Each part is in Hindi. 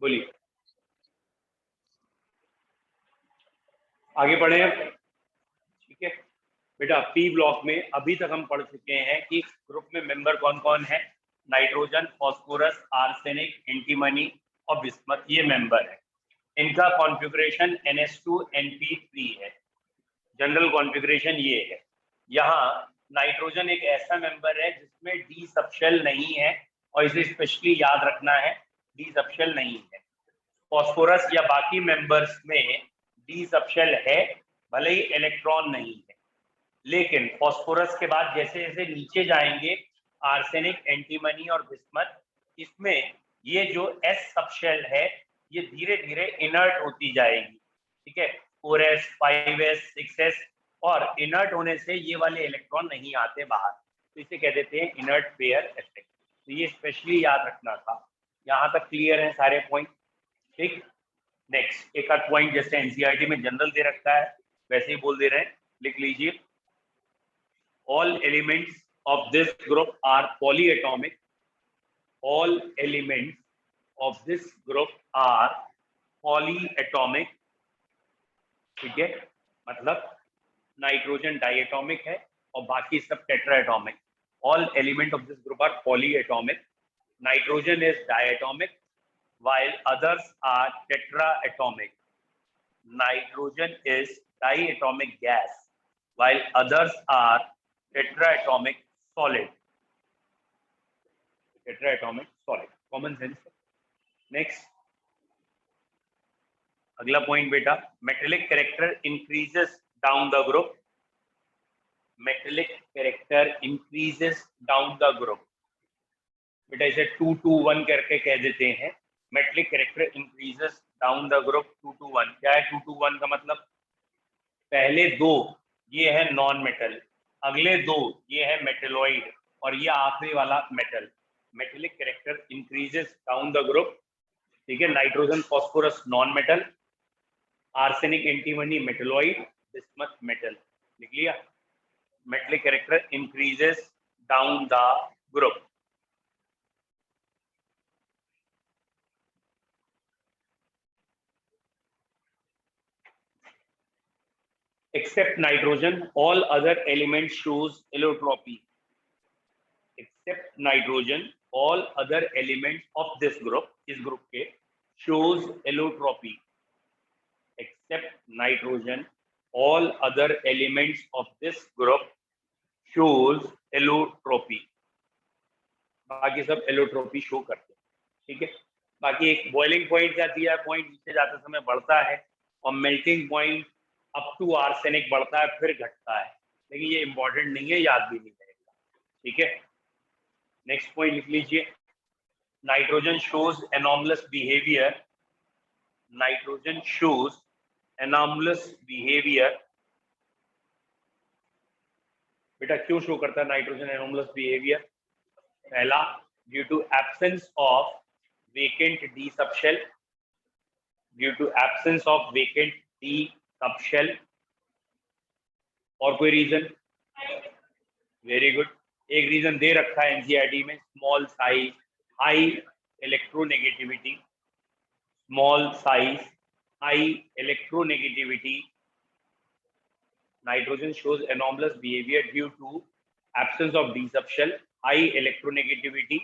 बोलिए, आगे बढ़े अब। ठीक है बेटा, पी ब्लॉक में अभी तक हम पढ़ चुके हैं कि ग्रुप में मेंबर कौन कौन है। नाइट्रोजन, फास्फोरस, आर्सेनिक, एंटीमनी और बिस्मथ, ये मेंबर है। इनका कॉन्फ़िगरेशन NH2NP3 है। जनरल कॉन्फ़िगरेशन ये है। यहाँ नाइट्रोजन एक ऐसा मेंबर है जिसमें डी सबशेल नहीं है, और इसे स्पेशली याद रखना है, डी सबशेल नहीं है। फास्फोरस या बाकी मेंबर्स में डी सबशेल है, भले ही इलेक्ट्रॉन नहीं है। लेकिन फास्फोरस के बाद जैसे जैसे नीचे जाएंगे, आर्सेनिक, एंटीमनी और बिस्मथ, इसमें ये जो एस सबशेल है ये धीरे धीरे इनर्ट होती जाएगी। ठीक है, 4s, 5s, 6s, और इनर्ट होने से ये वाले इलेक्ट्रॉन नहीं आते बाहर, तो इसे कह देते हैं इनर्ट पेयर इफेक्ट। तो ये स्पेशली याद रखना था। यहाँ तक क्लियर है सारे पॉइंट? ठीक। नेक्स्ट एक आध पॉइंट जैसे एनसीईआरटी में जनरल दे रखा है वैसे ही बोल दे रहे हैं, लिख लीजिए। All elements of this group are polyatomic. All elements of this group are polyatomic. ठीक है, मतलब नाइट्रोजन डाइएटॉमिक है और बाकी सब टेट्राएटॉमिक। All elements of this group are polyatomic. Nitrogen is diatomic while others are tetraatomic. Nitrogen is diatomic gas while others are tetraatomic solid. Tetraatomic solid. Common sense. Next, अगला पॉइंट बेटा, metallic character increases down the group. Metallic character increases down the group. बेटा इसे 2 to 1 करके कह देते हैं। Metallic character increases down the group 2 to 1। क्या है 2 to 1 का मतलब? पहले दो ये है नॉन मेटल, अगले दो ये है मेटेलॉइड, और ये आखिरी वाला metal. Metallic character increases down the group. ठीक है, nitrogen, phosphorus non metal, arsenic, antimony metalloid, bismuth metal. लिख लिया? Metallic character increases down the group. Except nitrogen, all other elements shows allotropy. Except nitrogen, all other elements of this group, इस ग्रुप के, shows allotropy. Except nitrogen, all other elements of this group shows allotropy. बाकी सब एलोट्रोपी शो करते हैं। ठीक है, बाकी एक बॉइलिंग पॉइंट का दिया है, पॉइंट नीचे जाते समय बढ़ता है, और melting point up to arsenic बढ़ता है फिर घटता है, लेकिन ये इंपॉर्टेंट नहीं है, याद भी नहीं रहेगा। ठीक है, नेक्स्ट पॉइंट लिख लीजिए। Nitrogen shows anomalous behaviour. Nitrogen shows anomalous behaviour. बेटा क्यों शो करता है नाइट्रोजन एनॉमलस बिहेवियर? पहला, due to absence of vacant D subshell. Due to absence of vacant D subshell. और कोई रीजन? वेरी गुड, एक रीजन दे रखा है एनसीईआरटी में, small size, high electronegativity. Small size, high electronegativity. Nitrogen shows anomalous behaviour due to absence of D subshell, high electronegativity,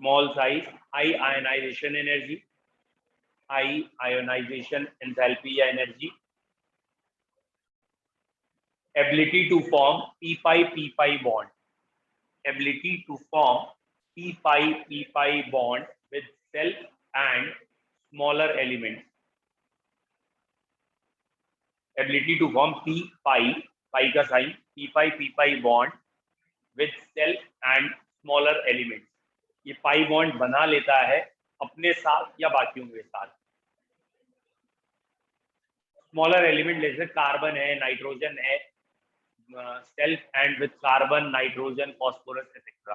small size, high ionization energy, high ionization enthalpy या energy, ability to form p-pi bond, ability to form p-pi bond with self and smaller elements, ability to form p-pi, pi का sign, p-pi bond with self and smaller elements। ये पाई बॉन्ड बना लेता है अपने साथ या बाकियों के साथ। स्मॉलर एलिमेंट जैसे कार्बन है, नाइट्रोजन है, self and with carbon, nitrogen, phosphorus etcetera.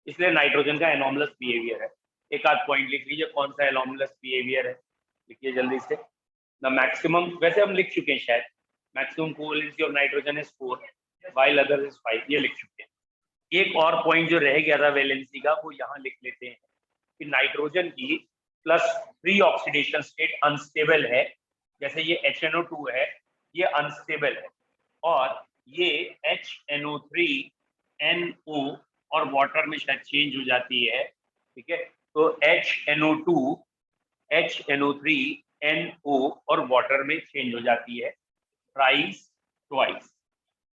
इसलिए नाइट्रोजन का एनॉमलस बिहेवियर है। एक आध पॉइंट लिख लीजिए कौन सा एनॉमलस बिहेवियर है, लिखिए जल्दी से। द मैक्सिमम, वैसे हम लिख चुके हैं शायद, maximum covalency of nitrogen is 4 while others is 5, ये लिख चुके हैं। एक और पॉइंट जो रह गया था वैलेंसी का, वो यहाँ लिख लेते हैं कि कि नाइट्रोजन की +3 ऑक्सीडेशन स्टेट अनस्टेबल है, जैसे ये HNO2 है, ये अनस्टेबल है, और ये HNO3NO और वाटर में शायद चेंज हो जाती है, ठीक है। तो HNO2 HNO3NO और वाटर में चेंज हो जाती है थ्राइस ट्वाइस।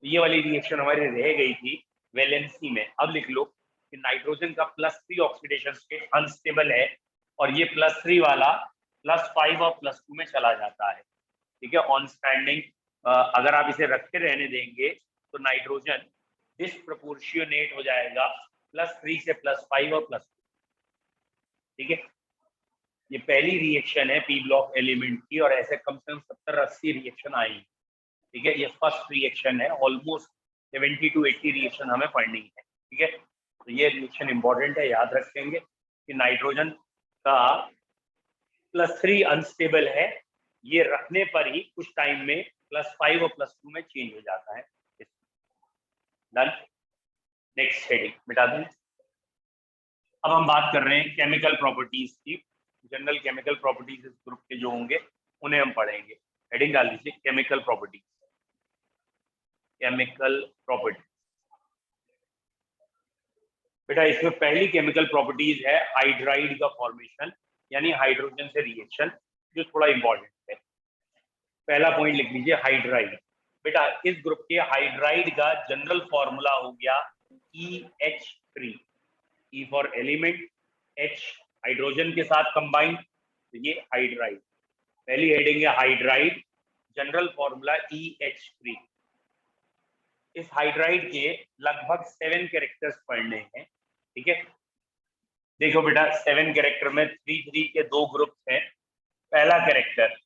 ये वाली रिएक्शन हमारी रह गई थी वैलेंसी में। अब लिख लो कि नाइट्रोजन का +3 ऑक्सीडेशन स्टेट अनस्टेबल है और ये +3 वाला +5 और +2 में चला जाता है, ठीक है। ऑन स्टैंडिंग अगर आप इसे रखे रहने देंगे तो नाइट्रोजन डिसप्रपोर्शियोनेट हो जाएगा +3 से +5 और +2, ठीक है। ये पहली रिएक्शन है पी ब्लॉक एलिमेंट की, और ऐसे कम से कम 70-80 रिएक्शन आई, ठीक है। ये फर्स्ट रिएक्शन है, ऑलमोस्ट 70 to 80 रिएक्शन हमें पढ़नी है, ठीक है। तो ये रिएक्शन इंपॉर्टेंट है, याद रखेंगे कि नाइट्रोजन का +3 अनस्टेबल है, ये रखने पर ही कुछ टाइम में +5 और +2 में चेंज हो जाता है। डन। नेक्स्ट हेडिंग मिटा दें। अब हम बात कर रहे हैं केमिकल प्रॉपर्टीज की। जनरल केमिकल प्रॉपर्टीज इस ग्रुप के जो होंगे उन्हें हम पढ़ेंगे। हेडिंग डाल दीजिए केमिकल प्रॉपर्टीज। केमिकल प्रॉपर्टी, बेटा इसमें पहली केमिकल प्रॉपर्टीज है हाइड्राइड का फॉर्मेशन, यानी हाइड्रोजन से रिएक्शन, जो थोड़ा इंपॉर्टेंट है। पहला पॉइंट लिख लीजिए हाइड्राइड। बेटा इस ग्रुप के हाइड्राइड का जनरल फॉर्मूला हो गया EH3, E for element, H hydrogen के साथ कंबाइंड, तो ये हाइड्राइड। पहली हेडिंग है हाइड्राइड, जनरल फॉर्मूला EH3। इस हाइड्राइड के लगभग 7 कैरेक्टर्स पढ़ने हैं, ठीक है। देखो बेटा 7 कैरेक्टर में 3 के 2 ग्रुप्स हैं। पहला कैरेक्टर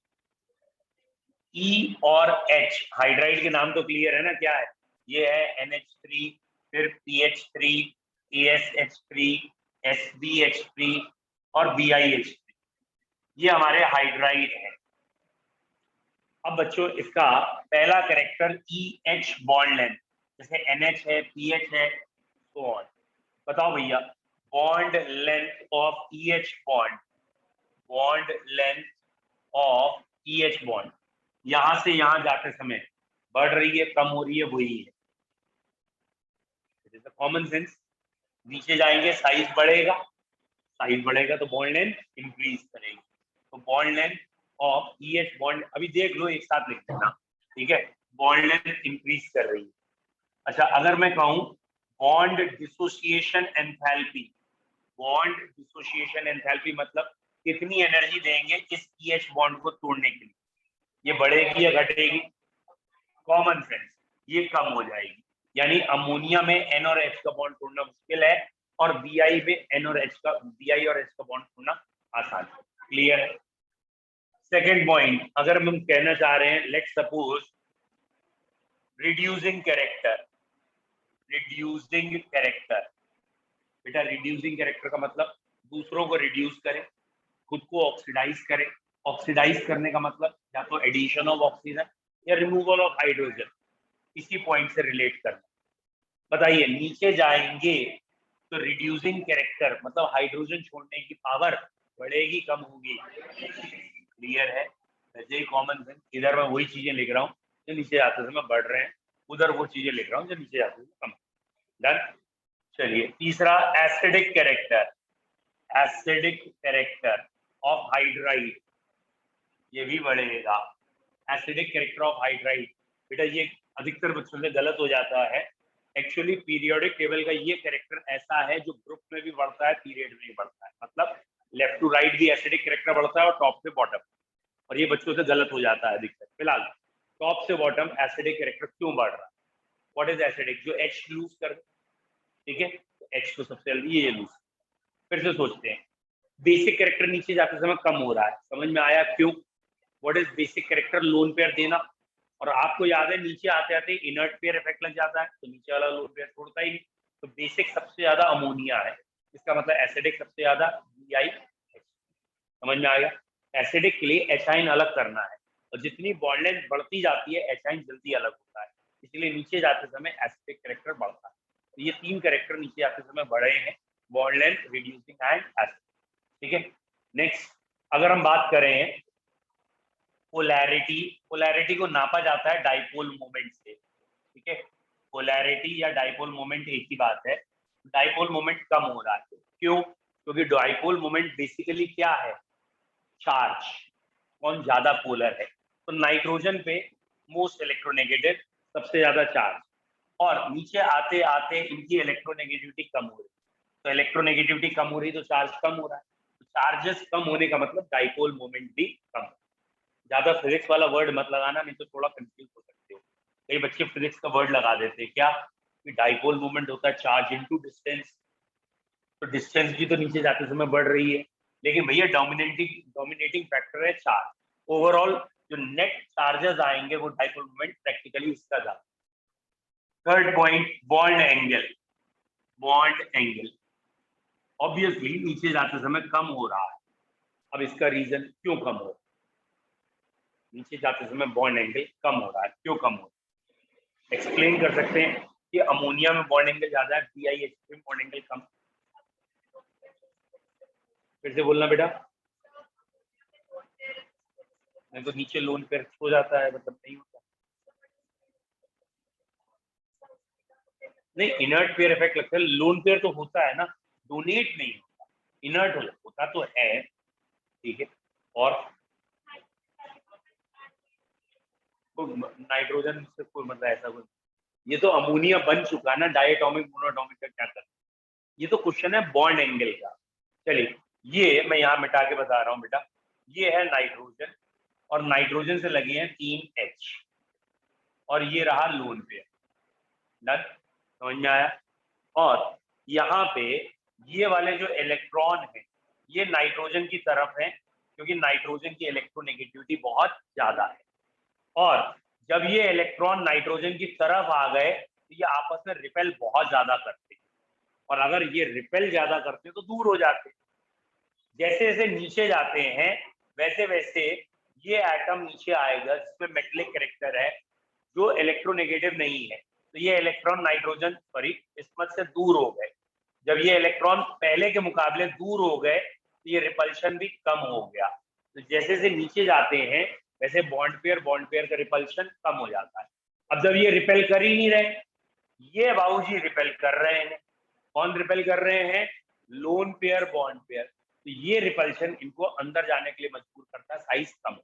E और H, हाइड्राइड के नाम तो क्लियर है ना, क्या है ये है NH3, फिर PH3, ASH3, SBH3 और BiH3, ये हमारे हाइड्राइड है। अब बच्चों इसका पहला कैरेक्टर EH बॉन्ड लेंथ, जैसे NH है, PH है, तो ऑन। बताओ भैया bond length of EH bond, bond length of EH bond यहां से यहां जाते समय बढ़ रही है, कम हो रही है, वही है। Common sense. नीचे जाएंगे साइज बढ़ेगा, साइज बढ़ेगा तो बॉन्ड लेंथ इंक्रीज करेगी। तो bond length of EH bond, अभी देख लो एक साथ लिख देना, ठीक है। बॉन्ड लेंथ इंक्रीज कर रही है। अच्छा अगर मैं कहूं bond dissociation enthalpy, bond dissociation enthalpy मतलब कितनी एनर्जी देंगे इस EH बॉन्ड को तोड़ने के लिए, ये बढ़ेगी या घटेगी? कॉमन सेंस, ये कम हो जाएगी। यानी अमोनिया में N और H का बॉन्ड तोड़ना मुश्किल है, और Bi में N और H का, Bi और H का बॉन्ड तोड़ना आसान है। क्लियर है? सेकेंड पॉइंट, अगर हम कहना चाह रहे हैं let's suppose reducing character, reducing character, बेटा रिड्यूसिंग कैरेक्टर का मतलब दूसरों को रिड्यूस करें, खुद को ऑक्सीडाइज करें। ऑक्सीडाइज करने का मतलब या तो एडिशन ऑफ ऑक्सीजन या रिमूवल ऑफ हाइड्रोजन, इसी पॉइंट से रिलेट करना। बताइए नीचे जाएंगे तो रिड्यूसिंग कैरेक्टर मतलब हाइड्रोजन छोड़ने की पावर बढ़ेगी, कम होगी? क्लियर है? वैसे ही कॉमन सेंस, इधर मैं वही चीजें लिख रहा हूँ जो नीचे जाते समय बढ़ रहे हैं, उधर वो चीजें लिख रहा हूँ जो नीचे जाते समय कम। डन। चलिए तीसरा acidic character, acidic character of hydride, ये भी बढ़ेगा। एसिडिक कैरेक्टर ऑफ हाइड्राइड, बेटा ये अधिकतर बच्चों से गलत हो जाता है। एक्चुअली पीरियोडिक टेबल का ये कैरेक्टर ऐसा है जो ग्रुप में भी बढ़ता है, पीरियड में भी बढ़ता है, मतलब लेफ्ट टू राइट भी एसिडिक कैरेक्टर बढ़ता है और टॉप से बॉटम, और ये बच्चों से गलत हो जाता है अधिकतर। फिलहाल टॉप से बॉटम एसिडिक कैरेक्टर क्यों बढ़ रहा है? What is acidic? जो H लूज कर, ठीक है, तो H तो सबसे जल्दी ये लूज। फिर से सोचते हैं, बेसिक कैरेक्टर नीचे जाते समय कम हो रहा है, समझ में आया क्यों? What is basic character? Lone pair देना, और आपको याद है नीचे आते आते इनर्ट पेयर इफेक्ट लग जाता है, तो नीचे वाला लोन पेयर छोड़ता ही नहीं। तो बेसिक सबसे ज्यादा अमोनिया है, इसका मतलब एसिडिक सबसे ज्यादा Bi। समझ में आएगा? एसिडिक के लिए एचाइन अलग करना है, और जितनी बॉन्ड लेंथ बढ़ती जाती है एचाइन जल्दी अलग होता है, इसलिए नीचे जाते समय एसिडिक कैरेक्टर बढ़ता है। तो ये 3 कैरेक्टर नीचे जाते समय बढ़े हैं, bond length, reducing and acid. ठीक है। नेक्स्ट, अगर हम बात करें पोलैरिटी, पोलैरिटी को नापा जाता है डाइपोल मोमेंट से, ठीक है। पोलैरिटी या डाइपोल मोमेंट एक ही बात है। डाइपोल मोमेंट कम हो रहा है, क्यों? क्योंकि डाइपोल मोमेंट बेसिकली क्या है? चार्ज, कौन ज्यादा पोलर है। तो नाइट्रोजन पे मोस्ट इलेक्ट्रोनेगेटिव, सबसे ज्यादा चार्ज, और नीचे आते आते इनकी इलेक्ट्रोनेगेटिविटी कम हो रही है। तो इलेक्ट्रोनेगेटिविटी कम हो रही है तो चार्ज कम हो रहा है, तो चार्जेस कम होने का मतलब डाइपोल मोमेंट भी कम है। ज्यादा फिजिक्स वाला वर्ड मत लगाना, नहीं तो थोड़ा कंफ्यूज हो सकते हो। कई बच्चे फिजिक्स का वर्ड लगा देते हैं, क्या कि डाइपोल मूवमेंट होता है चार्ज इनटू डिस्टेंस, तो डिस्टेंस भी तो नीचे जाते समय बढ़ रही है, लेकिन भैया डोमिनेटिंग फैक्टर है चार्ज। ओवरऑल जो नेट चार्जेस आएंगे वो डाइपोल मूवमेंट प्रैक्टिकली इसका ज्यादा। Third point, bond angle. Bond angle obviously नीचे जाते समय कम हो रहा है। अब इसका रीजन क्यों कम हो रहा है? नीचे जाते समय बॉन्ड एंगल कम हो रहा है, क्यों कम हो रहा है? एक्सप्लेन कर सकते हैं कि अमोनिया में बॉन्ड एंगल ज्यादा है, BiH3 में बॉन्ड एंगल कम। फिर से बोलना बेटा। नहीं तो नीचे लोन पेयर हो जाता है, मतलब नहीं होता। नहीं, इनर्ट पेयर इफेक्ट लगता है, लोन पेयर तो होता है ना, डोनेट नहीं होता, इनर्ट होता तो है, ठीक है। और नाइट्रोजन से कोई मतलब ऐसा कुछ, ये तो अमोनिया बन चुका ना, डायटोमिक मोनोटोमिक का क्या करना, ये तो क्वेश्चन है बॉन्ड एंगल का। चलिए, ये मैं यहाँ मिटा के बता रहा हूँ बेटा, ये है नाइट्रोजन, और नाइट्रोजन से लगे हैं 3H, और ये रहा लोन पेयर। डन, समझ में आया? और यहाँ पे ये वाले जो इलेक्ट्रॉन है ये नाइट्रोजन की तरफ है, क्योंकि नाइट्रोजन की इलेक्ट्रोनेगेटिविटी बहुत ज्यादा है, और जब ये इलेक्ट्रॉन नाइट्रोजन की तरफ आ गए तो ये आपस में रिपेल बहुत ज्यादा करते हैं, और अगर ये रिपेल ज्यादा करते तो दूर हो जाते। जैसे जैसे नीचे जाते हैं वैसे वैसे ये एटम नीचे आएगा जिसमें मेटेलिक कैरेक्टर है, जो इलेक्ट्रोनेगेटिव नहीं है, तो ये इलेक्ट्रॉन नाइट्रोजन सॉरी किस्मत से दूर हो गए। जब ये इलेक्ट्रॉन पहले के मुकाबले दूर हो गए तो ये रिपल्शन भी कम हो गया। तो जैसे जैसे नीचे जाते हैं वैसे बॉन्ड पेयर का रिपल्शन कम हो जाता है। अब जब ये रिपेल कर ही नहीं रहे, ये बाबूजी रिपेल कर रहे हैं। कौन रिपेल कर रहे हैं? Lone pair bond pair. तो ये रिपल्शन इनको अंदर जाने के लिए मजबूर करता है, साइज कम।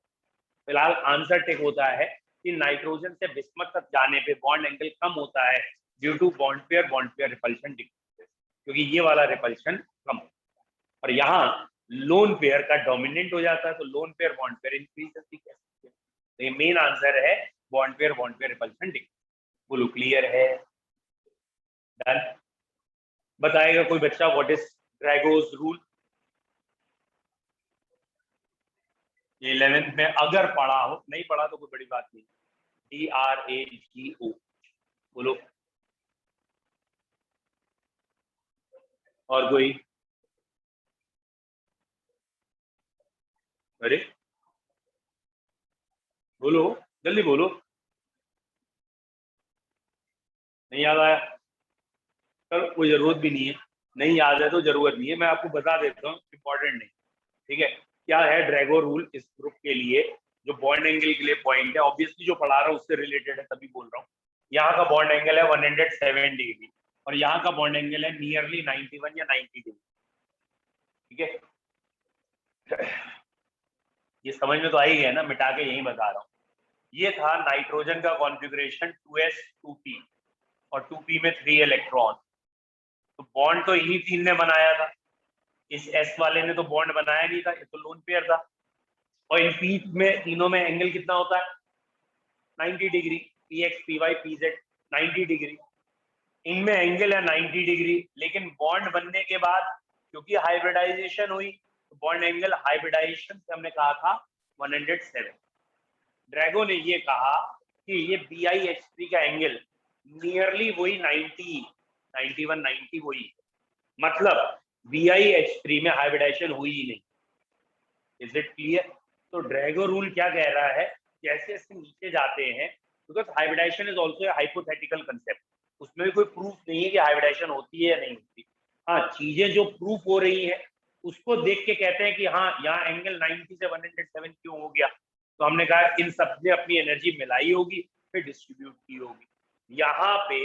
फिलहाल आंसर टिक होता है कि नाइट्रोजन से बिस्मथ तक जाने पे बॉन्ड एंगल कम होता है due to bond pair repulsion decrease, क्योंकि ये वाला रिपल्शन कम होता है, और यहाँ लोन पेयर का डोमिनेंट हो जाता है, तो lone pair bond pair increase. तो ये मेन आंसर है बॉन्ड पेयर रिपल्शन डिक्रीज। बोलो क्लियर है? डन। बताएगा कोई बच्चा व्हाट इज ड्रैगोस रूल? 11th में अगर पढ़ा हो, नहीं पढ़ा तो कोई बड़ी बात नहीं। DRAGO बोलो। और कोई? अरे बोलो, जल्दी बोलो। नहीं याद आया? सर कोई जरूरत भी नहीं है, नहीं याद है तो जरूरत नहीं है, मैं आपको बता देता हूँ, इंपॉर्टेंट नहीं। ठीक है, क्या है ड्रैगो रूल इस ग्रुप के लिए, जो बॉन्ड एंगल के लिए पॉइंट है, ऑब्वियसली जो पढ़ा रहा हूँ उससे रिलेटेड है तभी बोल रहा हूँ। यहाँ का बॉन्ड एंगल है 107 डिग्री, और यहाँ का बॉन्ड एंगल है नियरली 91 या 90 डिग्री। ठीक है, ये समझ में तो आ ही गया ना, मिटा के यही बता रहा हूँ। ये था नाइट्रोजन का कॉन्फ़िगरेशन 2s 2p, और 2p में 3 इलेक्ट्रॉन। तो बॉन्ड तो इन्हीं 3 ने बनाया था, इस s वाले ने तो बॉन्ड बनाया नहीं था, ये तो लोन पेयर था। और इन p में तीनों में एंगल कितना होता है? 90 degree, px py pz 90 degree. इनमें एंगल है 90 डिग्री, लेकिन बॉन्ड बनने के बाद क्योंकि हाइब्रिडाइजेशन हुई तो बॉन्ड एंगल हाइब्रिडाइजेशन से हमने कहा था 107। ड्रैगो ने ये कहा कि ये BiH3 का एंगल नियरली वही 90 91 90 वही, मतलब BiH3 में हाइब्रिडाइजेशन हुई ही नहीं। Is it clear? तो ड्रैगो रूल क्या कह रहा है, जैसे जैसे नीचे जाते हैं, because hybridisation is also a hypothetical concept, उसमें भी कोई प्रूफ नहीं है कि हाइब्रिडाइजेशन होती है या नहीं होती। हाँ, चीजें जो प्रूफ हो रही है उसको देख के कहते हैं कि हाँ यहाँ एंगल 90 से 107 क्यों हो गया, तो हमने कहा इन सब ने अपनी एनर्जी मिलाई होगी फिर डिस्ट्रीब्यूट की होगी। यहाँ पे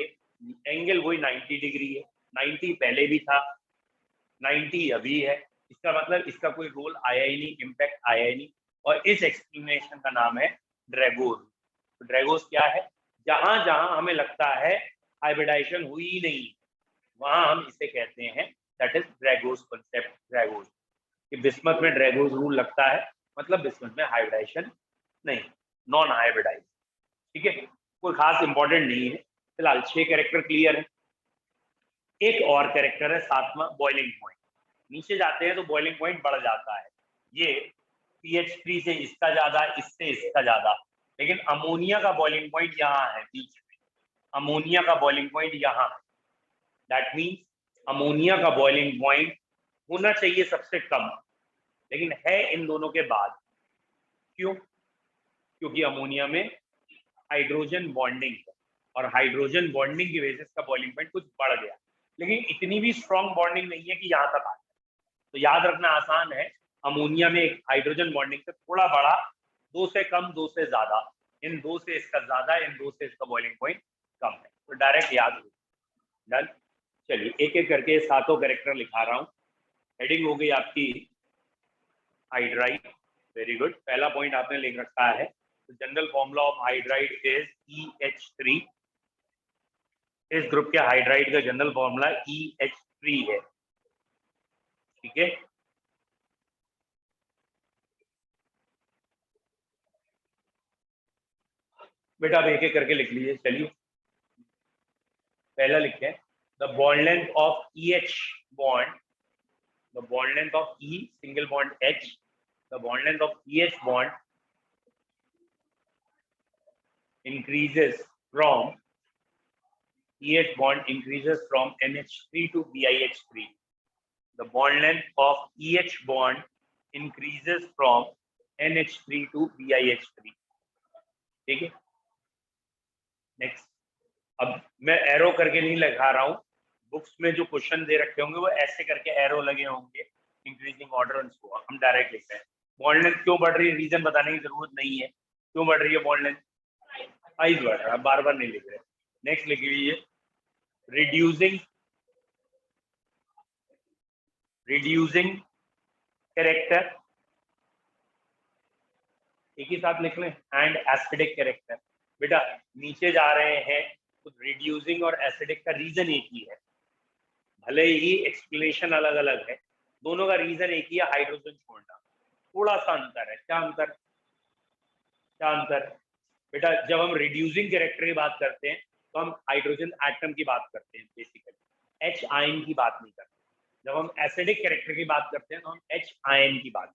एंगल वही 90 डिग्री है, 90 पहले भी था, 90 अभी है, इसका मतलब इसका कोई रोल आया ही नहीं, इम्पैक्ट आया ही नहीं। और इस एक्सप्लेनेशन का नाम है ड्रैगोस। तो ड्रैगोस क्या है, जहां जहां हमें लगता है हाइब्रिडाइजेशन हुई ही नहीं, वहां हम इसे कहते हैं दैट इज ड्रैगोस कॉन्सेप्ट। ड्रैगोस कि बिस्मथ में ड्रैगोस रूल लगता है, मतलब बिस्मथ में हाइब्रिडाइजेशन नहीं, नॉन हाइब्रिडाइज। ठीक है, कोई खास इंपॉर्टेंट नहीं है। फिलहाल 6 कैरेक्टर क्लियर है। एक और कैरेक्टर है सातवां, बॉइलिंग पॉइंट। नीचे जाते हैं तो बॉइलिंग पॉइंट बढ़ जाता है, ये pH3 से इसका ज्यादा, इससे इसका ज्यादा, लेकिन अमोनिया का बॉइलिंग पॉइंट यहाँ है बीच में, अमोनिया का बॉइलिंग पॉइंट यहाँ है। दैट मीन्स अमोनिया का बॉइलिंग पॉइंट होना चाहिए सबसे कम, लेकिन है इन दोनों के बाद। क्यों? क्योंकि अमोनिया में हाइड्रोजन बॉन्डिंग है, और हाइड्रोजन बॉन्डिंग की वजह से इसका बॉइलिंग पॉइंट कुछ बढ़ गया, लेकिन इतनी भी स्ट्रॉन्ग बॉन्डिंग नहीं है कि यहाँ तक आ जाए। तो याद रखना आसान है, अमोनिया में एक हाइड्रोजन बॉन्डिंग से थोड़ा बड़ा, 2 से कम, 2 से ज्यादा, इन 2 से इसका ज्यादा, इन 2 से इसका बॉइलिंग पॉइंट कम है, तो डायरेक्ट याद हो। डन। चलिए एक एक करके सातों कैरेक्टर लिखा रहा हूँ। हेडिंग हो गई आपकी हाइड्राइड, वेरी गुड। पहला पॉइंट आपने लिख रखा है, general formula of hydride is EH3। इस ग्रुप के हाइड्राइड का जनरल फॉर्मूला EH3 है। ठीक है, बेटा आप एक एक करके लिख लीजिए। चलिए पहला लिखते हैं, the bond length of EH bond, the bond length of E single bond H, the bond length of EH bond increases from EH bond increases from NH3 to BiH3. The bond length of EH bond increases from NH3 to BiH3. ठीक है, नेक्स्ट। अब मैं एरो करके नहीं लगा रहा हूँ, बुक्स में जो क्वेश्चन दे रखे होंगे वो ऐसे करके एरो लगे होंगे इंक्रीजिंग ऑर्डर, उसको हम डायरेक्ट लिखते हैं। बॉन्ड लेंथ क्यों बढ़ रही है, रीजन बताने की जरूरत नहीं है, क्यों बढ़ रही है बॉन्ड लेंथ, साइज बढ़ रहा है, बार बार नहीं लिख रहे। नेक्स्ट लिख लीजिए, रिड्यूसिंग रिड्यूसिंग कैरेक्टर, एक ही साथ लिख लें, एंड एसिडिक कैरेक्टर। बेटा नीचे जा रहे हैं तो रिड्यूसिंग और एसिडिक का रीजन एक ही है, भले ही एक्सप्लेनेशन अलग अलग है, दोनों का रीजन एक ही है, हाइड्रोजन छोड़ना। थोड़ा सा अंतर है, क्या अंतर, क्या अंतर? बेटा जब हम रिड्यूसिंग कैरेक्टर की बात करते हैं तो हम हाइड्रोजन एटम की बात करते हैं बेसिकली, H आयन की बात नहीं करते। जब हम एसिडिक कैरेक्टर की बात करते हैं तो हम H आयन की बात,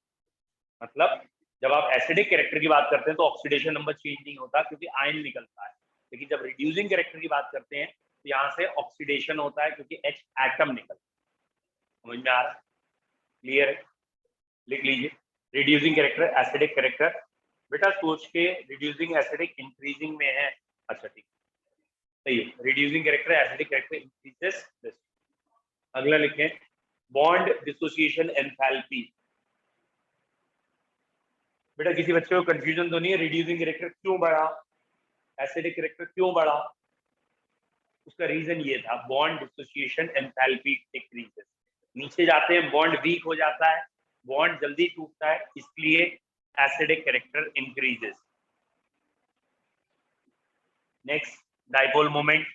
मतलब जब आप एसिडिक कैरेक्टर की बात करते हैं तो ऑक्सीडेशन नंबर चेंज नहीं होता क्योंकि आयन निकलता है, लेकिन जब रिड्यूसिंग कैरेक्टर की बात करते हैं तो यहाँ से ऑक्सीडेशन होता है क्योंकि H एटम निकलता है। समझ में आ रहा है, क्लियर है? लिख लीजिए, रिड्यूसिंग कैरेक्टर, एसिडिक कैरेक्टर। बेटा सोच के, रिड्यूसिंग एसिडिक इंक्रीजिंग में है, अच्छा ठीक सही है, reducing character acidic character increases this. अगला लिखें, बॉन्ड डिसोसिएशन एंथैल्पी। बेटा किसी बच्चे को कंफ्यूजन तो नहीं है, रिड्यूसिंग कैरेक्टर क्यों बढ़ा, एसिडिक कैरेक्टर क्यों बढ़ा? उसका रीजन ये था, बॉन्ड डिसोसिएशन एंथैल्पी डिक्रीजेस। नीचे जाते हैं बॉन्ड वीक हो जाता है, बॉन्ड जल्दी टूटता है, इसलिए acidic character increases. Next, dipole moment.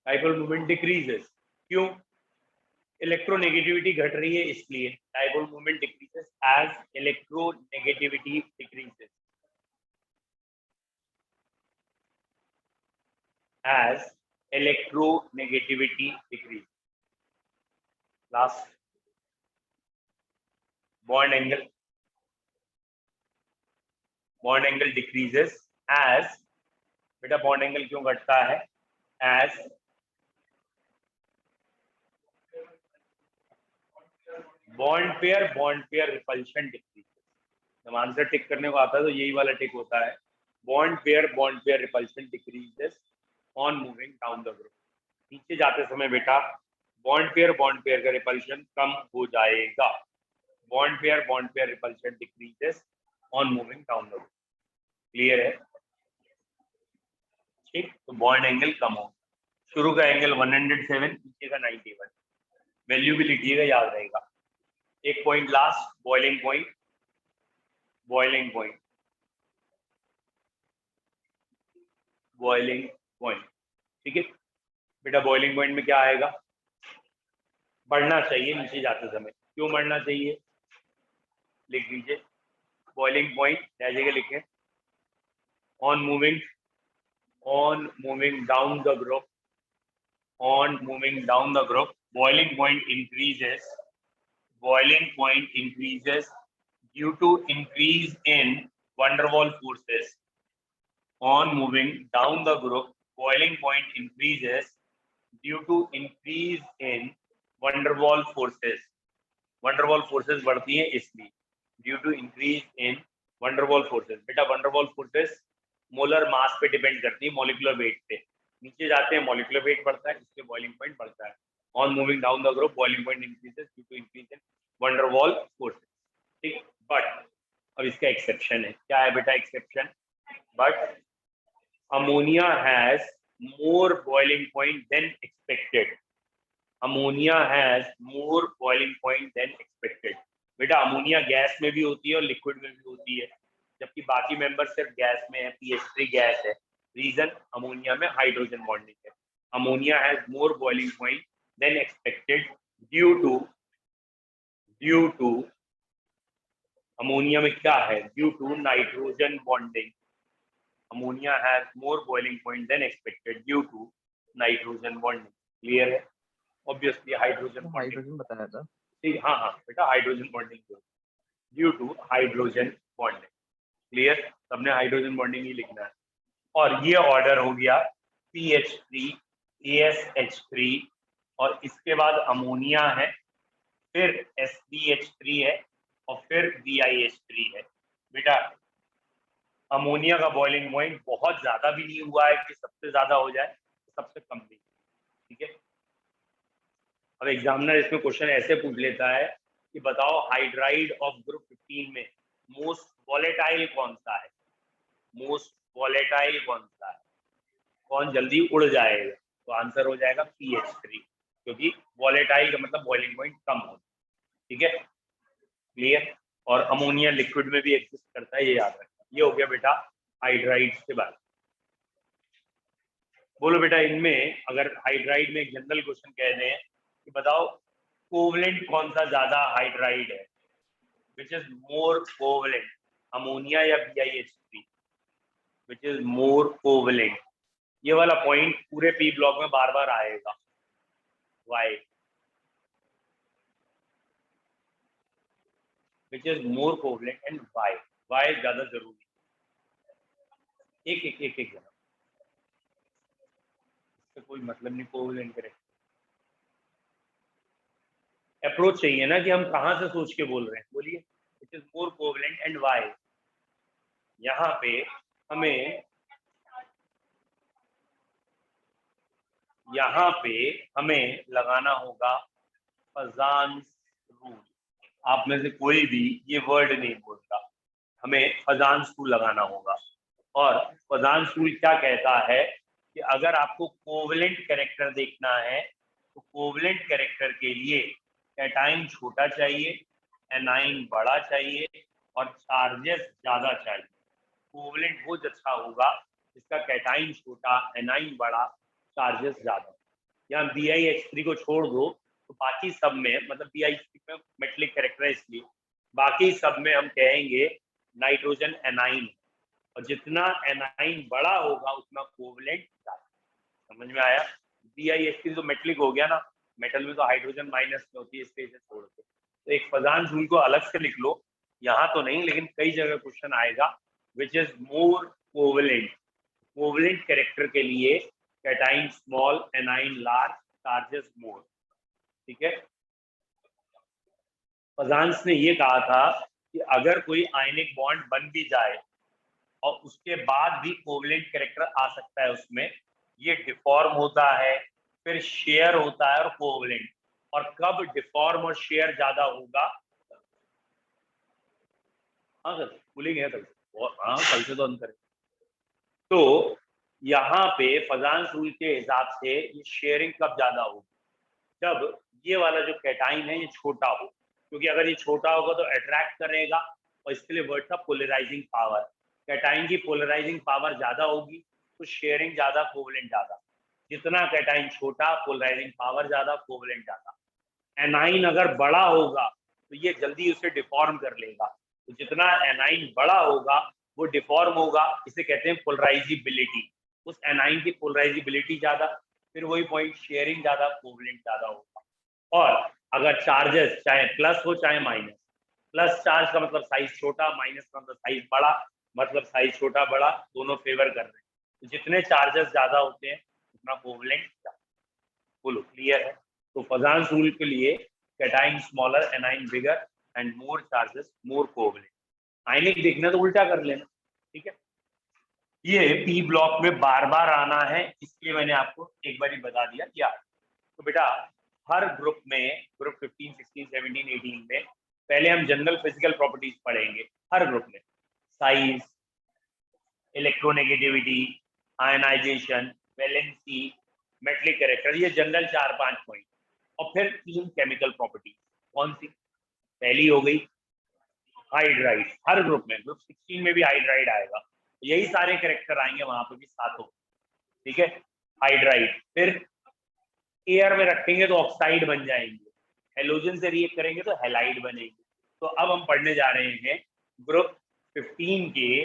Dipole moment decreases, क्यों? इलेक्ट्रोनेगेटिविटी घट रही है इसलिए dipole moment decreases as electronegativity decreases, as electronegativity decreases. Last, bond angle decreases as, बेटा बॉन्ड एंगल क्यों घटता है? as bond pair repulsion decreases. जब आंसर टिक करने को आता है तो यही वाला टिक होता है, bond pair repulsion decreases on moving down the group. नीचे जाते समय बेटा बॉन्ड पेयर का रिपल्शन कम हो जाएगा, bond pair repulsion decreases on moving down the group. Clear है? ठीक, तो बॉन्ड एंगल कम हो, शुरू का एंगल 107, नीचे का 91, वैल्यू भी लिखिएगा, याद रहेगा। एक point last, boiling point, boiling point, boiling point. ठीक है बेटा, बॉइलिंग पॉइंट में क्या आएगा? बढ़ना चाहिए नीचे जाते समय। क्यों बढ़ना चाहिए? लिख लीजिए, बॉइलिंग पॉइंट क्या जगह लिखे, on moving down the group, on moving down the group, boiling point increases due to increase in van der Waals forces. On moving down the group, boiling point increases due to increase in van der Waals forces. van der Waals forces बढ़ती हैं इसलिए, due to increase in van der Waals forces। बेटा van der Waals forces molar mass पे डिपेंड करती है, मॉलिक्यूलर वेट पे। नीचे जाते हैं मॉलिक्यूलर वेट बढ़ता है, इसलिए बॉइलिंग पॉइंट बढ़ता है। On moving down the group, boiling point increases due to increase in van der Waals forces. ठीक, बट अब इसका एक्सेप्शन है। क्या है बेटा exception? But ammonia has more boiling point than expected. Ammonia has more boiling point than expected. बेटा अमोनिया गैस में भी होती है और लिक्विड में भी होती है, जबकि बाकी मेंबर सिर्फ गैस में है, pH3 गैस है। रीजन, अमोनिया में हाइड्रोजन बॉन्डिंग है। Ammonia has more boiling point than expected due to ammonia में क्या है? Due to nitrogen bonding. Ammonia has more boiling point than expected due to nitrogen bonding. Clear है? ऑब्वियसली हाइड्रोजन हाइड्रोजन बताया था। ठीक, हाँ हाँ बेटा, hydrogen bonding due to hydrogen bonding. Clear? सबने हाइड्रोजन बॉन्डिंग ही लिखना है। और ये ऑर्डर हो गया CH3 ASH3, और इसके बाद अमोनिया है, फिर SDH3 है, और फिर BiH3 है। बेटा अमोनिया का बॉइलिंग पॉइंट बहुत ज्यादा भी नहीं हुआ है कि सबसे ज्यादा हो जाए, सबसे कम भी। ठीक है, अब एग्जामिनर इसमें क्वेश्चन ऐसे पूछ लेता है कि बताओ हाइड्राइड ऑफ ग्रुप 15 में मोस्ट वॉलेटाइल कौन सा है? मोस्ट वॉलेटाइल कौन सा है? कौन जल्दी उड़ जाएगा? तो आंसर हो जाएगा PH3, क्योंकि वॉलेटाइल का मतलब बॉइलिंग पॉइंट कम हो। ठीक है, क्लियर? और अमोनिया लिक्विड में भी एग्जिस्ट करता है, ये याद रखना। ये हो गया बेटा हाइड्राइड के बारे में। बोलो बेटा, इनमें अगर हाइड्राइड में एक जनरल क्वेश्चन कह दें कि बताओ कोवलेंट कौन सा ज्यादा हाइड्राइड है, विच इज मोर कोवलेंट, अमोनिया या BiH3, which is more covalent? ये वाला पॉइंट पूरे पी ब्लॉक में बार बार आएगा। Why? Which is more covalent and why? Why ज्यादा जरूरी। एक एक एक एक जरा, इससे कोई मतलब नहीं कोवलेंट करेक्ट। अप्रोच चाहिए ना कि हम कहां से सोच के बोल रहे हैं। बोलिए, which is more covalent and why? यहाँ पे हमें लगाना होगा फजान्स रूल। आप में से कोई भी ये वर्ड नहीं बोलता, हमें फजान्स रूल लगाना होगा। और फजान्स रूल क्या कहता है कि अगर आपको कोवलेंट कैरेक्टर देखना है तो कोवलेंट कैरेक्टर के लिए कैटाइन छोटा चाहिए, एनाइन बड़ा चाहिए, और चार्जेस ज्यादा चाहिए। कोवलेंट वो अच्छा होगा जिसका कैटाइन छोटा, एनाइन बड़ा, चार्जेस ज्यादा। यहाँ BiH3 को छोड़ दो तो बाकी सब में, मतलब BiH3 में मेटलिक कैरेक्टर है इसलिए, बाकी सब में हम कहेंगे नाइट्रोजन एनाइन, और जितना एनाइन बड़ा होगा उतना कोवलेंट ज्यादा। समझ में आया? BiH3 तो मेटलिक हो गया ना, मेटल में तो हाइड्रोजन माइनस में होती है, इसलिए इसे छोड़ दो। तो एक फजान रूल को अलग से लिख लो, यहाँ तो नहीं लेकिन कई जगह क्वेश्चन आएगा, which is more covalent. Covalent character के लिए cation small, anion large, charges more. ठीक है, फजान्स ने ये कहा था कि अगर कोई आयनिक बॉन्ड बन भी जाए और उसके बाद भी कोवलेंट कैरेक्टर आ सकता है उसमें, ये डिफॉर्म होता है, फिर शेयर होता है और कोवलेंट। और कब डिफॉर्म और शेयर ज्यादा होगा? हाँ सर, कूलिंग है कल से, हाँ कल से तो अंतर है। तो यहाँ पे फजांस रूल के हिसाब से ये शेयरिंग कब ज्यादा होगी? जब ये वाला जो कैटाइन है ये छोटा हो, क्योंकि अगर ये छोटा होगा तो अट्रैक्ट करेगा, और इसके लिए वर्ड था पोलराइजिंग पावर। कैटाइन की पोलराइजिंग पावर ज्यादा होगी तो शेयरिंग ज्यादा, कोवलेंट ज्यादा। जितना कैटाइन छोटा, पोलराइजिंग पावर ज्यादा, कोवलेंट ज्यादा। एनाइन अगर बड़ा होगा तो ये जल्दी उसे डिफॉर्म कर लेगा, तो जितना एनाइन बड़ा होगा वो डिफॉर्म होगा, इसे कहते हैं पोलराइजिबिलिटी। उस एनाइन की पोलराइजिबिलिटी ज्यादा, फिर वही पॉइंट, शेयरिंग ज्यादा, कोवलेंट ज्यादा होगा। और अगर चार्जेस चाहे प्लस हो चाहे माइनस, प्लस चार्ज का मतलब साइज छोटा, माइनस का मतलब साइज बड़ा, मतलब साइज छोटा बड़ा दोनों फेवर कर रहे हैं। तो जितने चार्जेस ज्यादा होते हैं उतना कोवलेंट ज्यादा। बोलो क्लियर है? तो फजांस रूल के लिए cation smaller, anion bigger, and more charges more covalent. Ionic देखना तो उल्टा कर लेना, ठीक है। ये पी ब्लॉक में बार बार आना है, इसलिए मैंने आपको एक बार ही बता दिया क्या। तो बेटा हर ग्रुप में, ग्रुप 15, 16, 17, 18 में पहले हम जनरल फिजिकल प्रॉपर्टीज पढ़ेंगे हर ग्रुप में। Size, electronegativity, ionization, valency, metallic character, ये जनरल 4-5 पॉइंट। और फिर 3 केमिकल प्रॉपर्टी। कौन सी? पहली हो गई हाइड्राइड, हर ग्रुप में, ग्रुप 16 में भी हाइड्राइड आएगा, यही सारे कैरेक्टर आएंगे वहां पे भी सातों, ठीक है। हाइड्राइड, फिर एयर में रखेंगे तो ऑक्साइड बन जाएंगे, हेलोजन से रिएक्ट करेंगे तो हेलाइड बनेंगे। तो अब हम पढ़ने जा रहे हैं ग्रुप 15 के,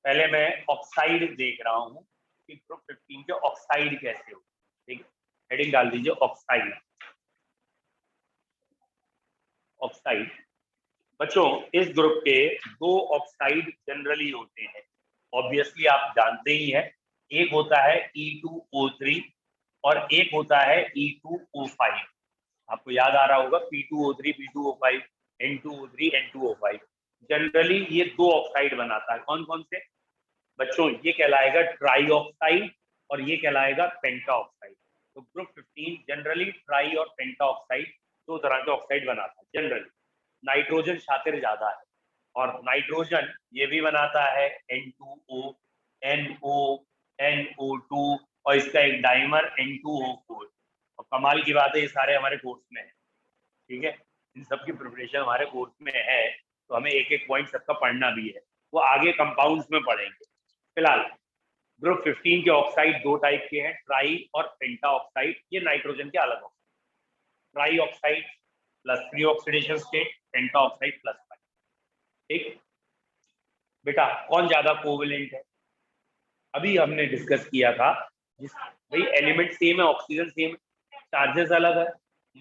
पहले मैं ऑक्साइड देख रहा हूँ कि ग्रुप 15 के ऑक्साइड कैसे हो, ठीक। हेडिंग डाल दीजिए ऑक्साइड। ऑक्साइड बच्चों, इस ग्रुप के 2 ऑक्साइड जनरली होते हैं, ऑब्वियसली आप जानते ही हैं। एक होता है E2O3 और एक होता है E2O5। आपको याद आ रहा होगा P2O3, P2O5, N2O3, N2O5। Generally ये 2 ऑक्साइड बनाता है। कौन कौन से बच्चों? ये कहलाएगा ट्राई ऑक्साइड और ये कहलाएगा पेंटा ऑक्साइड। तो ग्रुप 15 जनरली ट्राई और पेंटा ऑक्साइड 2 तरह के ऑक्साइड बनाता है जनरली। नाइट्रोजन शातिर ज्यादा है, और नाइट्रोजन ये भी बनाता है N2O, NO, NO2, और इसका एक डाइमर N2O4। और कमाल की बात है ये सारे हमारे कोर्स में है, ठीक है। इन सब की प्रिपरेशन हमारे कोर्स में है, तो हमें एक एक पॉइंट सबका पढ़ना भी है, वो आगे कंपाउंड्स में पढ़ेंगे। फिलहाल ग्रुप 15 के ऑक्साइड 2 टाइप के हैं, ट्राई और पेंटा ऑक्साइड। ये नाइट्रोजन के अलग oxide, try oxide plus 3 oxidation state, पेंटा ऑक्साइड प्लस 5, ठीक। बेटा कौन ज्यादा कोवेलेंट है? अभी हमने डिस्कस किया था, जिस भाई एलिमेंट सेम है, ऑक्सीजन सेम है, चार्जेस अलग है,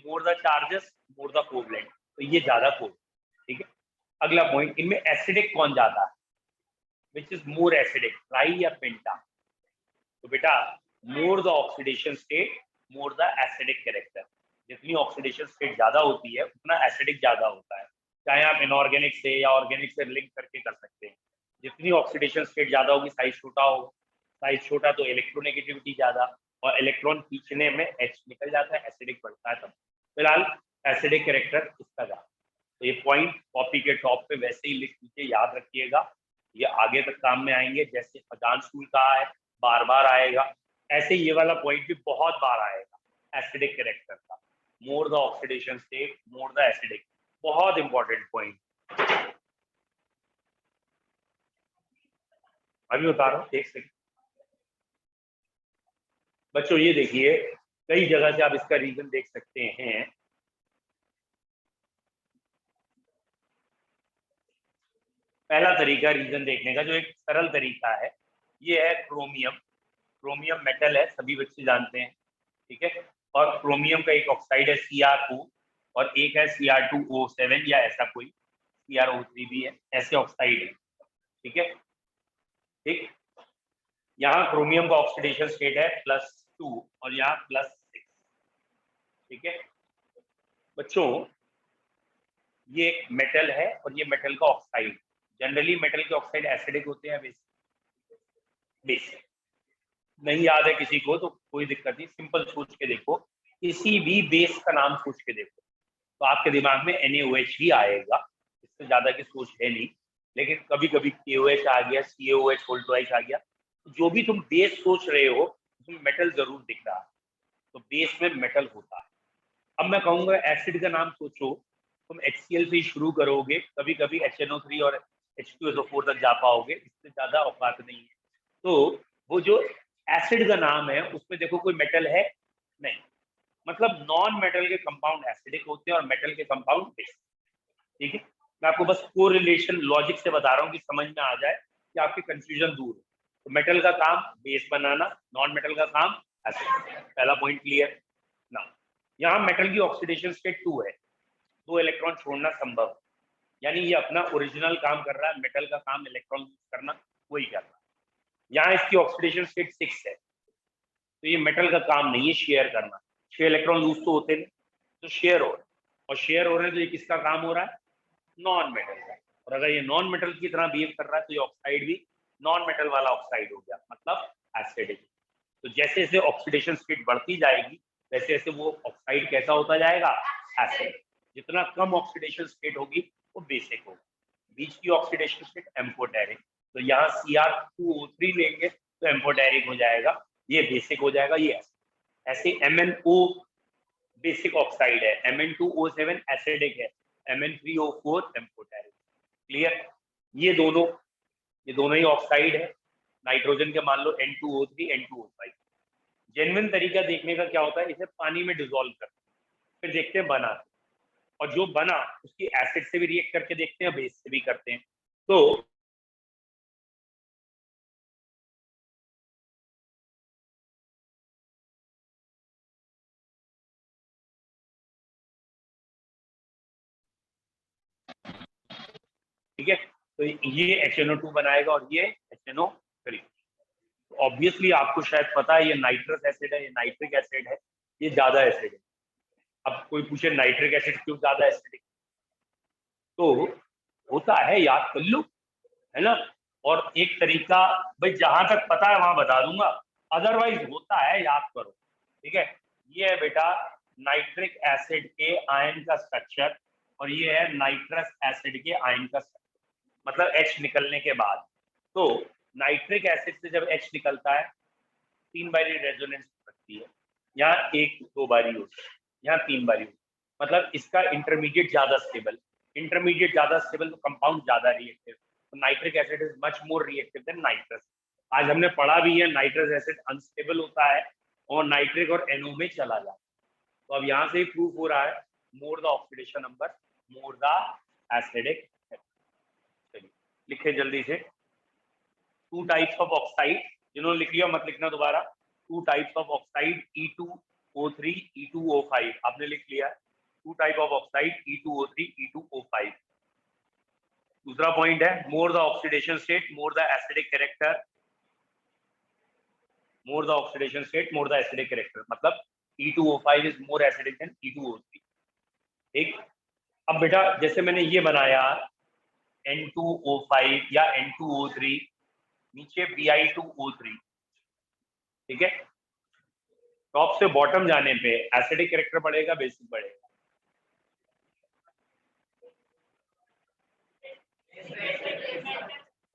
more the charges more the covalent, तो ये ज्यादा कोवेलेंट, ठीक है। अगला पॉइंट, इनमें एसिडिक कौन ज्यादा है? विच इज मोर एसिडिक, ट्राई या पेंटा? तो बेटा more the oxidation state more the acidic character. जितनी ऑक्सीडेशन स्टेट ज्यादा होती है उतना एसिडिक ज्यादा होता है, चाहे आप इनऑर्गेनिक से या ऑर्गेनिक से लिंक करके कर सकते हैं। जितनी ऑक्सीडेशन स्टेट ज्यादा होगी, साइज छोटा होगा, साइज छोटा तो इलेक्ट्रोनेगेटिविटी ज्यादा, और इलेक्ट्रॉन खींचने में H निकल जाता है, एसिडिक बढ़ता है तब। फिलहाल एसिडिक कैरेक्टर इसका ज्यादा। तो ये पॉइंट कॉपी के टॉप पे वैसे ही लिख लीजिए, याद रखिएगा, ये आगे तक काम में आएंगे। जैसे फजान स्कूल कहा है बार बार आएगा, ऐसे ये वाला पॉइंट भी बहुत बार आएगा एसिडिक कैरेक्टर का। More the oxidation state more the acidic, बहुत इंपॉर्टेंट पॉइंट। अभी बता रहा हूँ, एक सेकंड बच्चों। ये देखिए कई जगह से आप इसका रीजन देख सकते हैं। पहला तरीका रीजन देखने का, जो एक सरल तरीका है, ये है क्रोमियम। क्रोमियम मेटल है, सभी बच्चे जानते हैं, ठीक है। और क्रोमियम का एक ऑक्साइड है Cr2, और एक है Cr2O7 या ऐसा कोई, Cr O3 भी है, ऐसे ऑक्साइड है, ठीक है, ठीक। यहाँ क्रोमियम का ऑक्सीडेशन स्टेट है +2 और यहाँ +6, ठीक है। बच्चों ये एक मेटल है और ये मेटल का ऑक्साइड। जनरली मेटल के ऑक्साइड एसिडिक होते हैं, बेसिक। नहीं याद है किसी को तो कोई दिक्कत नहीं, सिंपल सोच के देखो, किसी भी बेस का नाम सोच के देखो तो आपके दिमाग में NaOH ही आएगा, इससे ज्यादा की सोच है नहीं। लेकिन कभी कभी KOH आ गया, CaOH वोल्टोइच आ गया, तो जो भी तुम बेस सोच रहे हो उसमें मेटल जरूर दिख रहा है, तो बेस में मेटल होता है। अब मैं कहूंगा एसिड का नाम सोचो, तुम HCl से ही शुरू करोगे, कभी कभी HNO3 और H2SO4 तक जा पाओगे, इससे ज्यादा औकात नहीं है। तो वो जो एसिड का नाम है उसमें देखो कोई मेटल है नहीं, मतलब नॉन मेटल के कंपाउंड एसिडिक होते हैं और मेटल के कंपाउंड बेसिक। ठीक है, मैं आपको बस कोरिलेशन लॉजिक से बता रहा हूँ कि समझ में आ जाए कि आपकी कंफ्यूजन दूर हो। तो मेटल का काम बेस बनाना, नॉन मेटल का काम एसिड। पहला पॉइंट क्लियर ना। यहाँ मेटल की ऑक्सीडेशन स्टेट 2 है, 2 इलेक्ट्रॉन छोड़ना संभव है, यानी ये अपना ओरिजिनल काम कर रहा है, मेटल का काम इलेक्ट्रॉन करना वही कर रहा है। यहाँ इसकी ऑक्सीडेशन स्टेट 6 है, तो ये मेटल का काम नहीं है शेयर करना, 6 इलेक्ट्रॉन लूज तो होते नहीं, तो शेयर हो रहे हैं, और शेयर हो रहे हैं तो ये किसका काम हो रहा है, नॉन मेटल का। और अगर ये नॉन मेटल की तरह बिहेव कर रहा है तो ये ऑक्साइड भी नॉन मेटल वाला ऑक्साइड हो गया, मतलब एसिडिक। तो जैसे जैसे ऑक्सीडेशन स्टेट बढ़ती जाएगी वैसे वैसे वो ऑक्साइड कैसा होता जाएगा, एसिड। जितना कम ऑक्सीडेशन स्टेट होगी वो बेसिक होगा, बीच की ऑक्सीडेशन स्टेट एम्फोटेरिक। तो यहाँ Cr2O3 लेंगे तो एम्फोटेरिक हो जाएगा, ये बेसिक हो जाएगा, ये ऐसे MnO बेसिक ऑक्साइड है, Mn2O7 एसिडिक है, Mn3O4 एम्फोटेरिक। क्लियर, ये दोनों ही ऑक्साइड है, नाइट्रोजन के मान लो N2O3 N2O5। जेन्युइन तरीका देखने का क्या होता है, इसे पानी में डिसॉल्व करते हैं फिर देखते हैं बना, और जो बना उसकी एसिड से भी रिएक्ट करके देखते हैं, बेस से भी करते हैं। तो ठीक है, तो ये HNO2 बनाएगा और ये HNO3। ऑब्वियसली आपको शायद पता है ये नाइट्रस एसिड है, ये नाइट्रिक एसिड है, ये ज्यादा एसिड है। अब कोई पूछे नाइट्रिक एसिड क्यों ज्यादा एसिडिक, तो होता है, याद कर लो, है ना। और एक तरीका, भाई जहां तक पता है वहां बता दूंगा, अदरवाइज होता है, याद करो। ठीक है, ये है बेटा नाइट्रिक एसिड के आयन का स्ट्रक्चर, और ये है नाइट्रस एसिड के आयन का स्ट्रक्चर, मतलब H निकलने के बाद। तो नाइट्रिक एसिड से जब H निकलता है 3 बारी रेजोनेंस सकती है, यहाँ 1-2 बारी होती है, यहाँ 3 बारी होती है, मतलब इसका इंटरमीडिएट ज्यादा स्टेबल। इंटरमीडिएट ज्यादा स्टेबल तो कंपाउंड ज्यादा रिएक्टिव, तो nitric acid is much more reactive than nitrous. आज हमने पढ़ा भी है नाइट्रस एसिड अनस्टेबल होता है और नाइट्रिक और NO में चला जाता है। तो अब यहाँ से ही प्रूफ हो रहा है, more the oxidation number more the acidic. चलिए लिखे जल्दी से, 2 टाइप्स ऑफ ऑक्साइड, जिन्होंने लिख लिया मत लिखना दोबारा। 2 types of oxide, E2O3 E2O5, आपने लिख लिया। 2 type of oxide, E2O3 E2O5। दूसरा पॉइंट है more the oxidation state more the acidic character, more the oxidation state more the acidic character, मतलब E2O5 is more acidic then E2O3। ठीक, अब बेटा जैसे मैंने ये बनाया N2O5 या N2O3, नीचे Bi2O3, ठीक है, टॉप से बॉटम जाने पे एसिडिक कैरेक्टर बढ़ेगा, बेसिक बढ़ेगा।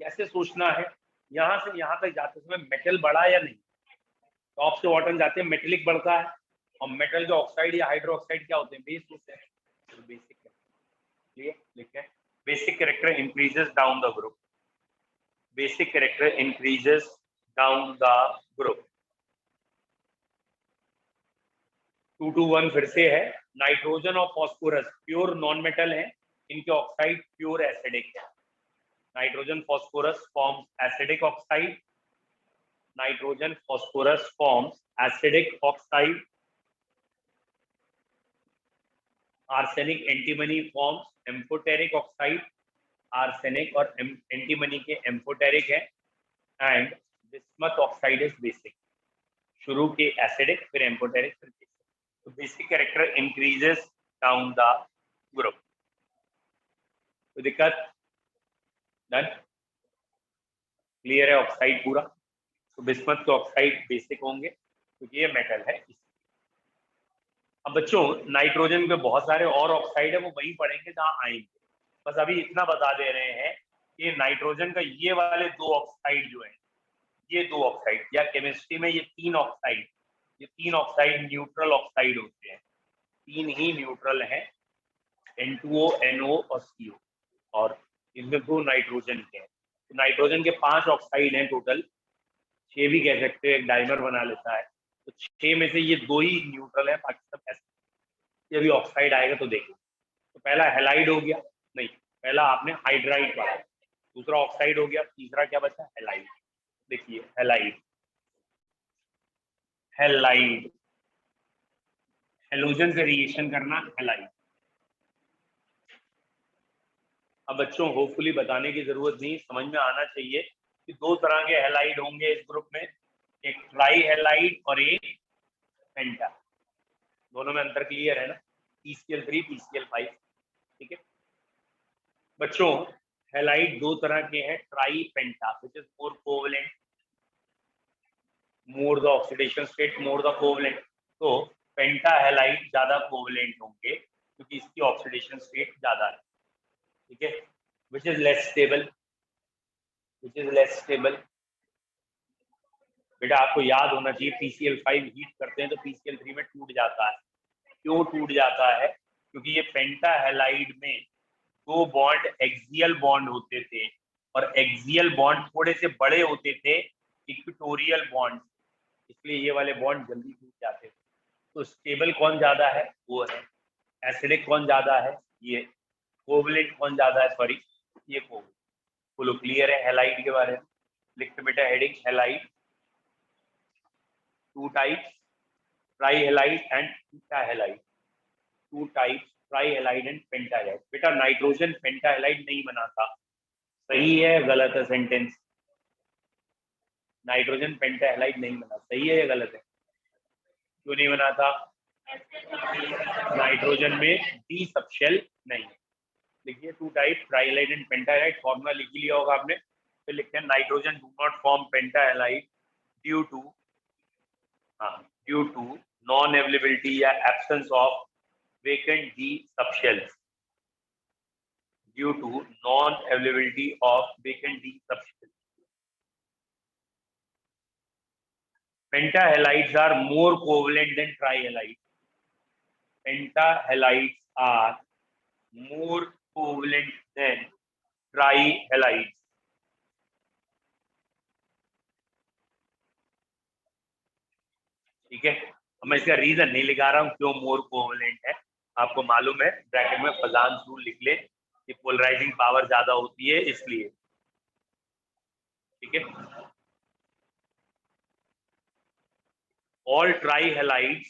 कैसे सोचना है, यहां से यहां तक जाते समय मेटल बढ़ा या नहीं, टॉप से बॉटम जाते हैं मेटेलिक बढ़ता है, और मेटल के ऑक्साइड या हाइड्रो ऑक्साइड क्या होते हैं, बेस होते हैं, तो बेसिक क्लियर लिखे, basic character increases down the group, basic character increases down the group. 2 to 1 फिर से है, नाइट्रोजन और फॉस्फोरस प्योर नॉन मेटल है, इनके ऑक्साइड प्योर एसिडिक है। Nitrogen phosphorus forms acidic oxide, nitrogen phosphorus forms acidic oxide, arsenic antimony forms amphoteric oxide, arsenic और एंटीमनी के एम्फोटेरिक है, and bismuth oxide is basic, शुरू के एसिडिक फिर एम्फोटेरिक फिर बेसिक। तो basic character increases down the group. कोई दिक्कत? डन, क्लियर है ऑक्साइड पूरा। तो बिस्मथ के ऑक्साइड बेसिक होंगे क्योंकि ये मेटल है। अब बच्चों नाइट्रोजन के बहुत सारे और ऑक्साइड है, वो वहीं पढ़ेंगे जहाँ आएंगे। बस अभी इतना बता दे रहे हैं कि नाइट्रोजन का ये वाले दो ऑक्साइड जो है, ये दो ऑक्साइड या केमिस्ट्री में ये तीन ऑक्साइड न्यूट्रल ऑक्साइड होते हैं। तीन ही न्यूट्रल हैं, N2O, NO और CO, और इनमें दो नाइट्रोजन के हैं। तो नाइट्रोजन के 5 ऑक्साइड हैं टोटल, 6 भी कह सकते हैं, एक डाइमर बना लेता है। तो 6 में से ये दो ही न्यूट्रल है, बाकी सब ऐसे। ये भी ऑक्साइड आएगा तो देखो। तो पहला हेलाइड हो गया, नहीं पहला आपने हाइड्राइड पढ़ा, दूसरा ऑक्साइड हो गया, तीसरा क्या बचा? हेलाइड। देखिए हेलाइड, हेलाइड हेलोजन से रिएक्शन करना, हेलाइड। अब बच्चों होपफुली बताने की जरूरत नहीं, समझ में आना चाहिए कि दो तरह के हेलाइड होंगे इस ग्रुप में, एक ट्राई हेलाइड और एक पेंटा। दोनों में अंतर क्लियर है ना? PCl3 PCl5, ठीक है बच्चों। हेलाइड दो तरह के हैं, try penta which is more covalent, more the oxidation state, more the covalent. तो पेंटा हेलाइड ज्यादा कोवेलेंट होंगे क्योंकि इसकी ऑक्सीडेशन स्टेट ज्यादा है, ठीक है। Which is less stable, which is less stable. बेटा आपको याद होना चाहिए PCl5 हीट करते हैं तो PCl3 में टूट जाता है। क्यों टूट जाता है? क्योंकि ये पेंटा हेलाइड में दो बॉन्ड एक्सियल बॉन्ड होते थे, और एक्सियल बॉन्ड थोड़े से बड़े होते थे इक्वेटोरियल बॉन्ड, इसलिए ये वाले बॉन्ड जल्दी टूट जाते थे। तो स्टेबल कौन ज्यादा है? वो है। एसिडिक कौन ज्यादा है? ये। कोवलेंट कौन ज्यादा है? सॉरी, ये कोवलेंट। बोलो क्लियर है हेलाइड के बारे में? लिखते बेटा heading halide, two types, try halide and pentahalide. Two types, try halide and pentahalide. बेटा नाइट्रोजन पेंटाहेलाइड नहीं बना था, सही है गलत है सेंटेंस? नाइट्रोजन पेंटाहेलाइड नहीं बना, सही है या गलत है? क्यों नहीं बना था? नाइट्रोजन में डी सबशेल नहीं है। देखिए two type trihalide and pentahalide, formula लिख ही लिया होगा आपने। फिर लिखते हैं nitrogen do not form pentahalide due to, हाँ, ड्यू टू नॉन अवेलेबिलिटी या absence of vacant D subshells, due to non availability of vacant D subshells. Pentahalides are more covalent than trihalides. Pentahalides are more covalent than trihalides. ठीक है, अब मैं इसका रीजन नहीं लिखा रहा हूँ क्यों मोर कोवलेंट है, आपको मालूम है, ब्रैकेट में फजान रूल लिख ले कि पोलराइजिंग पावर ज्यादा होती है इसलिए, ठीक है। all trihalides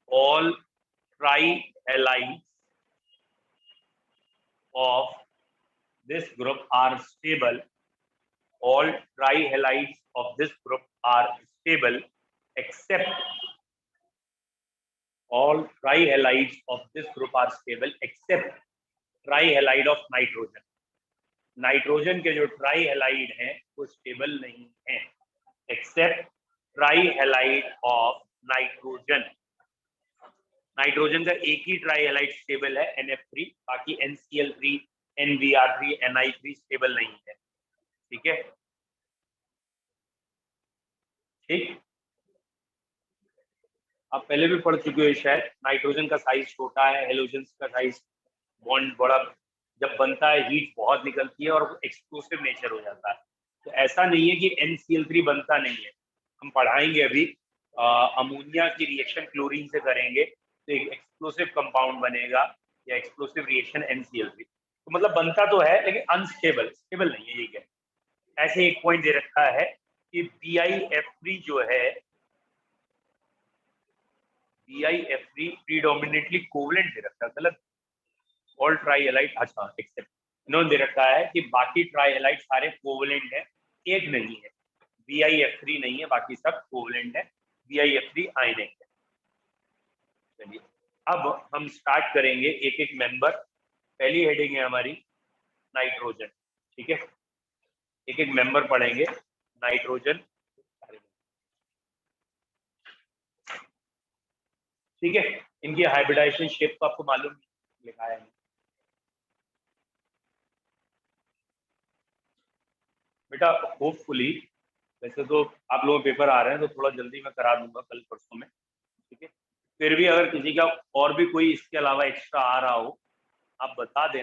all trihalides of this group are stable, all trihalides of this group are stable except, all trihalides of this group are stable except trihalide of nitrogen. Nitrogen के जो ट्राईहेलाइड हैं वो स्टेबल नहीं है, एक्सेप्ट ट्राईहेलाइड ऑफ नाइट्रोजन। नाइट्रोजन का एक ही ट्राईहेलाइड स्टेबल है NF3, बाकी NCl3, NBr3, Ni3 स्टेबल नहीं है, ठीक है। ठीक, आप पहले भी पढ़ चुके हो शायद, नाइट्रोजन का साइज छोटा है, हेलोजन का साइज बॉन्ड बड़ा, जब बनता है हीट बहुत निकलती है और एक्सप्लोसिव नेचर हो जाता है। तो ऐसा नहीं है कि NCl3 बनता नहीं है, हम पढ़ाएंगे अभी, अमोनिया की रिएक्शन क्लोरीन से करेंगे तो एक एक्सप्लोसिव कंपाउंड बनेगा या एक्सप्लोसिव रिएक्शन NCl3। तो मतलब बनता तो है लेकिन अनस्टेबल, स्टेबल नहीं है, ये क्या। ऐसे एक पॉइंट दे रखा है कि BiF3 जो है, BiF3 प्रीडोमिनेटली कोवलेंट दे रखा है, गलत। ऑल ट्राईहेलाइड, अच्छा एक्सेप्ट, इन्होंने दे रखा है कि बाकी ट्राईहेलाइड सारे कोवलेंट है, एक नहीं है, BiF3 नहीं है, बाकी सब कोवलेंट है, BiF3 आयनिक है। चलिए अब हम स्टार्ट करेंगे एक एक मेंबर। पहली हेडिंग है हमारी नाइट्रोजन। ठीक है, एक एक मेंबर पढ़ेंगे। नाइट्रोजन, ठीक है। इनकी हाइब्रिडाइजेशन शेप तो आपको मालूम लिखा है बेटा। होपफुली, वैसे तो आप लोगों के पेपर आ रहे हैं तो थोड़ा जल्दी मैं करा दूंगा कल परसों में, ठीक है। फिर भी अगर किसी का और भी कोई इसके अलावा एक्स्ट्रा आ रहा हो, आप बता देना।